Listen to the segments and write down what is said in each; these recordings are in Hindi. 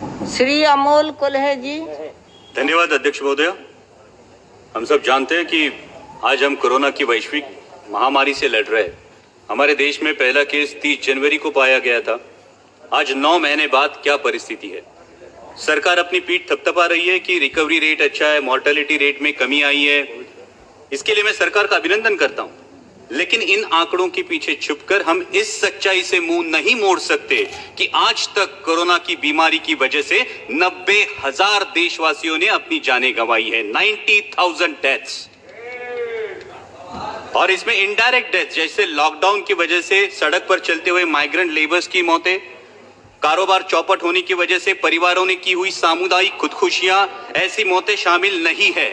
श्री अमोल कुल्हे जी। धन्यवाद अध्यक्ष महोदय। हम सब जानते हैं कि आज हम कोरोना की वैश्विक महामारी से लड़ रहे हैं। हमारे देश में पहला केस 30 जनवरी को पाया गया था। आज 9 महीने बाद क्या परिस्थिति है? सरकार अपनी पीठ थपथपा रही है कि रिकवरी रेट अच्छा है, मॉर्टेलिटी रेट में कमी आई है। इसके लिए मैं सरकार का अभिनंदन करता हूं, लेकिन इन आंकड़ों के पीछे छुपकर हम इस सच्चाई से मुंह नहीं मोड़ सकते कि आज तक कोरोना की बीमारी की वजह से 90,000 देशवासियों ने अपनी जानें गंवाई है। 90,000 डेथ्स, और इसमें इनडायरेक्ट डेथ जैसे लॉकडाउन की वजह से सड़क पर चलते हुए माइग्रेंट लेबर्स की मौतें, कारोबार चौपट होने की वजह से परिवारों ने की हुई सामुदायिक खुदकुशियां, ऐसी मौतें शामिल नहीं है।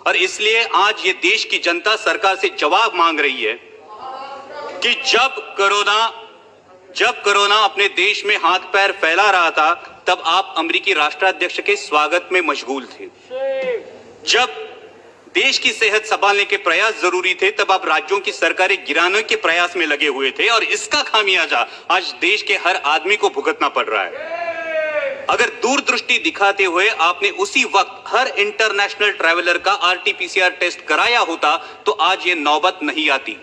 और इसलिए आज ये देश की जनता सरकार से जवाब मांग रही है कि जब कोरोना अपने देश में हाथ पैर फैला रहा था, तब आप अमेरिकी राष्ट्राध्यक्ष के स्वागत में मशगूल थे। जब देश की सेहत संभालने के प्रयास जरूरी थे, तब आप राज्यों की सरकारें गिराने के प्रयास में लगे हुए थे, और इसका खामियाजा आज देश के हर आदमी को भुगतना पड़ रहा है। अगर दूरदृष्टि दिखाते हुए आपने उसी वक्त हर इंटरनेशनल ट्रैवलर का आरटीपीसीआर टेस्ट कराया होता, तो आज ये नौबत नहीं आती।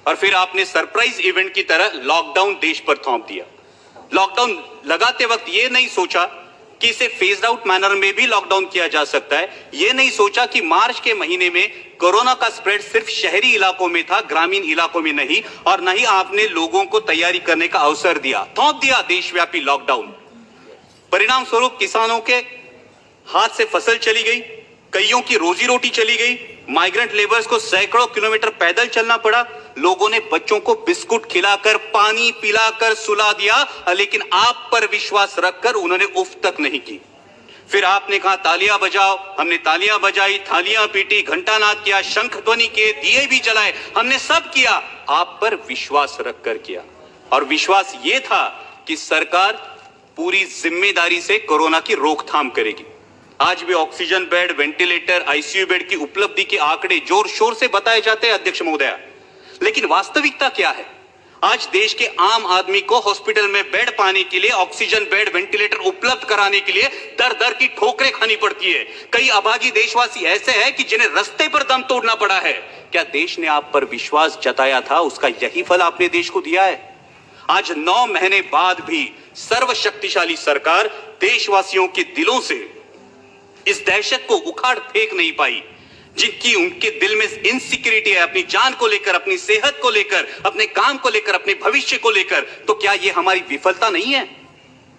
और फिर आपने सरप्राइज इवेंट की तरह लॉकडाउन देश पर थोप दिया। लॉकडाउन लगाते वक्त ये नहीं सोचा कि इसे फेज्ड आउट मैनर में भी लॉकडाउन किया जा सकता है। ये नहीं सोचा कि मार्च के महीने में कोरोना का स्प्रेड सिर्फ शहरी इलाकों में था, ग्रामीण इलाकों में नहीं। और नहीं आपने लोगों को तैयारी करने का अवसर दिया, थोप दिया देशव्यापी लॉकडाउन। परिणाम स्वरूप किसानों के हाथ से फसल चली गई, कईयों की रोजी रोटी चली गई, माइग्रेंट लेबर्स को सैकड़ों किलोमीटर पैदल चलना पड़ा। लोगों ने बच्चों को बिस्कुट खिलाकर, पानी पिलाकर सुला दिया, लेकिन आप पर विश्वास रखकर उन्होंने उफ तक नहीं की। फिर आपने कहा तालियां बजाओ, हमने तालियां बजाई, थालियां पीटी, घंटानाद किया, शंख ध्वनि किए, दिए भी जलाए, हमने सब किया, आप पर विश्वास रखकर किया। और विश्वास यह था कि सरकार पूरी जिम्मेदारी से कोरोना की रोकथाम करेगी। आज भी oxygen bed, ventilator, ICU bed की उपलब्धि के आंकड़े जोर शोर से बताए जाते हैं अध्यक्ष महोदय, लेकिन वास्तविकता क्या है? आज देश के आम आदमी को हॉस्पिटल में बेड पाने के लिए, ऑक्सीजन बेड, वेंटिलेटर उपलब्ध कराने के लिए दर दर की ठोकरें खानी पड़ती है। कई अभागी देशवासी ऐसे हैं कि जिन्हें रास्ते पर दम तोड़ना पड़ा है। क्या देश ने आप पर विश्वास जताया था, उसका यही फल आपने देश को दिया है? आज 9 महीने बाद भी सर्वशक्तिशाली सरकार देशवासियों के दिलों से इस दहशत को उखाड़ फेंक नहीं पाई, जिनकी उनके दिल में इनसिक्योरिटी है, अपनी जान को लेकर, अपनी सेहत को लेकर, अपने काम को लेकर, अपने भविष्य को लेकर। तो क्या यह हमारी विफलता नहीं है?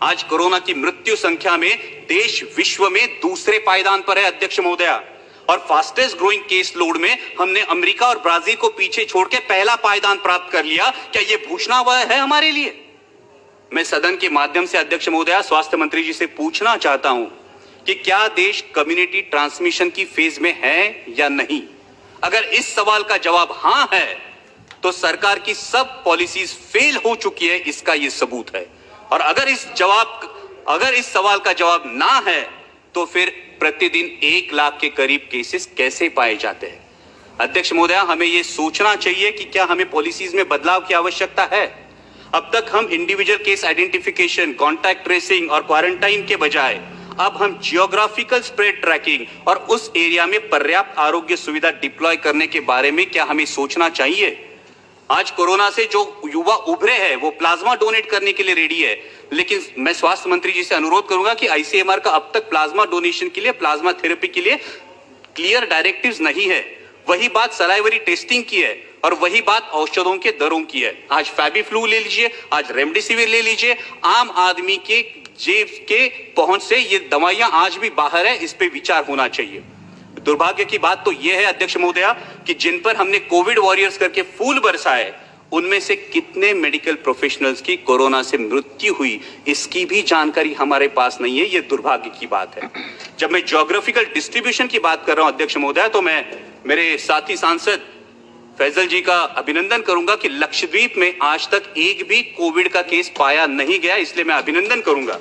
आज कोरोना की मृत्यु संख्या में देश विश्व में दूसरे पायदान पर है अध्यक्ष महोदया, और फास्टेस्ट ग्रोइंग केस लोड में हमने अमेरिका और ब्राजील को पीछे छोड़ के पहला पायदान प्राप्त कर लिया। क्या यह भूषणावह है हमारे लिए? मैं सदन के माध्यम से अध्यक्ष महोदया स्वास्थ्य मंत्री जी से पूछना चाहता हूं कि क्या देश कम्युनिटी ट्रांसमिशन की फेज में है या नहीं? अगर इस सवाल का जवाब हां है, तो सरकार की सब पॉलिसीज फेल हो चुकी है, इसका यह सबूत है। और अगर इस सवाल का जवाब ना है, तो फिर प्रतिदिन 1 लाख के करीब केसेस कैसे पाए जाते हैं? अध्यक्ष महोदया, हमें यह सोचना चाहिए कि क्या हमें पॉलिसीज में बदलाव की आवश्यकता है। अब तक हम individual case identification, contact tracing और क्वारंटाइन के बजाय अब हम जियोग्राफिकल स्प्रेड ट्रैकिंग और उस एरिया में पर्याप्त आरोग्य सुविधा डिप्लॉय करने के बारे में क्या हमें सोचना चाहिए? आज कोरोना से जो युवा उभरे हैं वो प्लाज्मा डोनेट करने के लिए रेडी है, लेकिन मैं स्वास्थ्य मंत्री जी से अनुरोध करूंगा कि आईसीएमआर का अब तक प्लाज्मा डोनेशन के लिए, प्लाज्मा थेरेपी के लिए क्लियर डायरेक्टिव्स नहीं है। वही बात सलाइवरी टेस्टिंग की है, और वही बात औषधों के दरों की है। आज फैबीफ्लू ले लीजिए, आज रेमडेसिविर ले लीजिए, आम आदमी के जेब के पहुंच से ये दवाइयां आज भी बाहर है, इस पे विचार होना चाहिए। दुर्भाग्य की बात तो यह है अध्यक्ष महोदया कि जिन पर हमने कोविड वॉरियर्स करके फूल बरसाए, उनमें से कितने मेडिकल प्रोफेशनल्स की कोरोना से मृत्यु हुई, इसकी भी जानकारी हमारे पास नहीं है। यह दुर्भाग्य की बात है। जब मैं ज्योग्राफिकल डिस्ट्रीब्यूशन की बात कर रहा हूं अध्यक्ष महोदया, तो मैं मेरे साथी सांसद फैजल जी का अभिनंदन करूंगा कि लक्षद्वीप में आज तक एक भी कोविड का केस पाया नहीं गया, इसलिए मैं अभिनंदन करूंगा।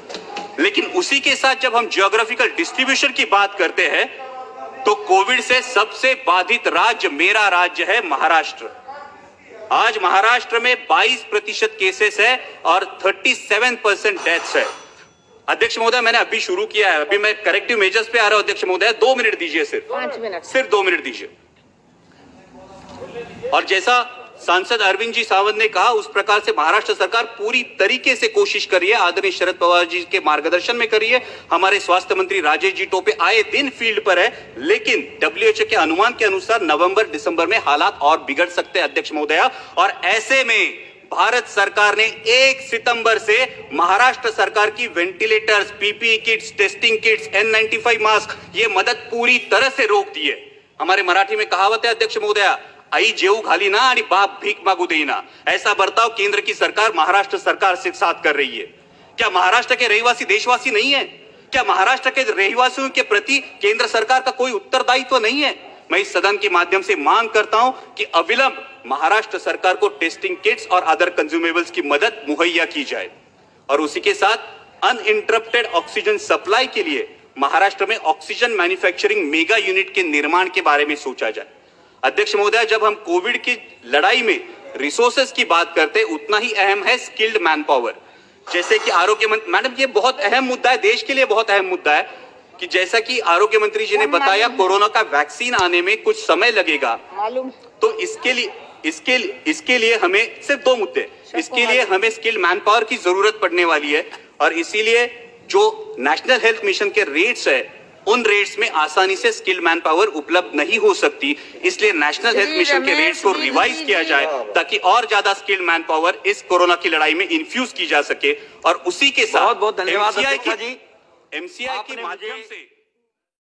लेकिन उसी के साथ जब हम ज्योग्राफिकल डिस्ट्रीब्यूशन की बात करते हैं, तो कोविड से सबसे बाधित राज्य मेरा राज्य है महाराष्ट्र। आज महाराष्ट्र में 22% केसेस है और 37% डेथ्स है। अध्यक्ष महोदय, मैंने अभी शुरू किया है, अभी मैं करेक्टिव मेजर्स पे आ रहा हूं। अध्यक्ष महोदय 2 मिनट दीजिए, सिर्फ 5 मिनट। सिर्फ 2 मिनट दीजिए। और जैसा सांसद अरविंद जी सावंत ने कहा, उस प्रकार से महाराष्ट्र सरकार पूरी तरीके से कोशिश कर रही है, आदरणीय शरद पवार जी के मार्गदर्शन में कर रही है। हमारे स्वास्थ्य मंत्री राजेश जी टोपे आए दिन फील्ड पर है, लेकिन WHO के अनुमान के अनुसार नवंबर दिसंबर में हालात और बिगड़ सकते हैं अध्यक्ष महोदया। और ऐसे में भारत सरकार ने 1 सितंबर से महाराष्ट्र सरकार की ventilators, PPE kits, testing kits, N95 mask, ये मदद पूरी तरह से रोक दी है। हमारे मराठी में कहावत है अध्यक्ष महोदया, आई जेऊ घाली ना आणि बाप भीक मागू देना। ऐसा बर्ताव केंद्र की सरकार महाराष्ट्र सरकार से साथ कर रही है। क्या महाराष्ट्र के रहवासी देशवासी नहीं है? क्या महाराष्ट्र के रहवासियों के प्रति केंद्र सरकार का कोई उत्तरदायित्व नहीं है? मैं इस सदन के माध्यम से मांग करता हूं कि अविलंब महाराष्ट्र सरकार को टेस्टिंग किट्स और अदर कंज्यूमेबल्स की मदद मुहैया की जाए और उसी के साथ अनइंटरप्टेड ऑक्सीजन सप्लाई के लिए महाराष्ट्र में ऑक्सीजन मैन्युफैक्चरिंग मेगा यूनिट के निर्माण के बारे में सोचा जाए। अध्यक्ष महोदय, जब हम कोविड की लड़ाई में रिसोर्सेज की बात करते हैं, उतना ही अहम है स्किल्ड मैन पावर। जैसे कि आरोग्य मंत्री, मैडम ये बहुत अहम मुद्दा है, देश के लिए बहुत अहम मुद्दा है कि जैसा कि आरोग्य मंत्री जी ने बताया, कोरोना का वैक्सीन आने में कुछ समय लगेगा। मालूम। तो इसके लिए हमें सिर्फ 2 मुद्दे, इसके लिए हमें स्किल्ड मैन पावर की जरूरत पड़ने वाली है और इसीलिए जो नेशनल हेल्थ मिशन के रेट्स है, उन रेट्स में आसानी से स्किल्ड मैन पावर उपलब्ध नहीं हो सकती। इसलिए नेशनल हेल्थ मिशन के रेट्स को रिवाइज किया जाए ताकि और ज्यादा स्किल्ड मैन पावर इस कोरोना की लड़ाई में इन्फ्यूज की जा सके और उसी के साथ बहुत बहुत धन्यवाद MCI के माध्यम से